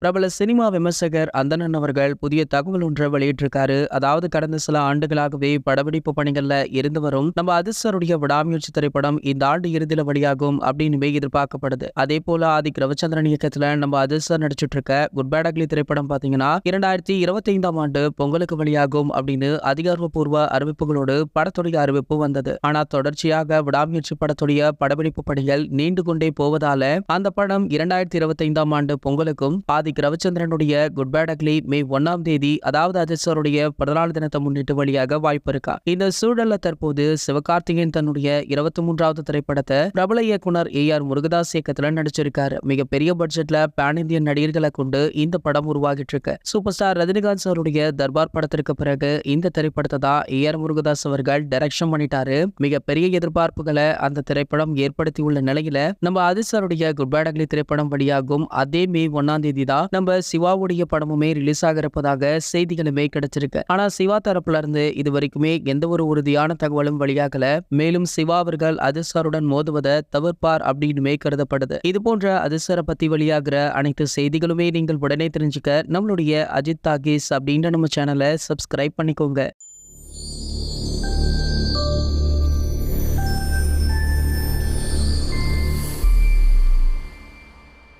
பிரபல சினிமா விமர்சகர் அந்தணன் அவர்கள் புதிய தகவல் ஒன்றை வெளியிட்டிருக்காரு. அதாவது கடந்த சில ஆண்டுகளாகவே படப்பிடிப்பு பணிகள்ல இருந்து வரும் நம்ம அதிர்ஷ்டருடைய விடாமுயற்சி திரைப்படம் இந்த ஆண்டு இறுதியில வெளியாகும் அப்படின்னு எதிர்பார்க்கப்படுது. அதே போல ஆதிக் ரவிச்சந்திரன் இயக்கத்துல நம்ம அதிர்ஷ்டர் நடிச்சிட்டு இருக்க குட் பேட் அக்லி திரைப்படம் பாத்தீங்கன்னா 2025ஆம் ஆண்டு பொங்கலுக்கு வெளியாகும் அப்படின்னு அதிகாரப்பூர்வ அறிவிப்புகளோடு படத்துடைய அறிவிப்பு வந்தது. ஆனா தொடர்ச்சியாக விடாமுயற்சி படத்துடைய படப்பிடிப்பு பணிகள் நீண்டு கொண்டே போவதால அந்த படம் 2025ஆம் ஆண்டு பொங்கலுக்கும் ஆதிக் ரவிச்சந்திரனுடைய குட் பேட் அக்லி மே 1ஆம் தேதி அதாவது அதிர்ஷ்டருடைய பிறந்தநாள் தினத்தை முன்னிட்டு வெளியாக வாய்ப்பு இருக்கா. இந்த சூழல்ல தற்போது சிவகார்த்திகேயன் தன்னுடைய 23வது திரைப்படத்தை பிரபல இயக்குனர் AR முருகதாஸ் இயக்கத்துல நடிச்சிருக்காரு. மிகப்பெரிய பட்ஜெட்ல பேன் இந்தியன் நடிகர்களை கொண்டு இந்த படம் உருவாகிட்டு இருக்கு. சூப்பர் ஸ்டார் ரஜினிகாந்த் அவருடைய தர்பார் படத்திற்கு பிறகு இந்த திரைப்படத்தை தான் AR முருகதாஸ் அவர்கள் டைரக்ஷன் பண்ணிட்டாரு. மிகப்பெரிய எதிர்பார்ப்புகளை அந்த திரைப்படம் ஏற்படுத்தியுள்ள நிலையில நம்ம அதிர்ஷ்டருடைய குட் பேட் அக்லி திரைப்படம் வெளியாகும் அதே மே 1ஆம் தேதி தான் நம்ம சிவாவுடைய படமுமே ரிலீஸ் ஆக இருப்பதாக செய்திகளுமே கிடைச்சிருக்கு. ஆனா சிவா தரப்புல இருந்து இது வரைக்குமே எந்த ஒரு உறுதியான தகவலும் வெளியாகல. மேலும் சிவா அவர்கள் அதிர்ஷ்டருடன் மோதுவதை தவிர்ப்பார் அப்படின்னு கருதப்படுது. இது போன்ற அதிர்ஷ்டரை பத்தி வெளியாகிற அனைத்து செய்திகளுமே நீங்கள் உடனே தெரிஞ்சுக்க நம்மளுடைய அஜித் டாக்கீஸ் அப்படின்ற நம்ம சேனலை சப்ஸ்கிரைப் பண்ணிக்கோங்க.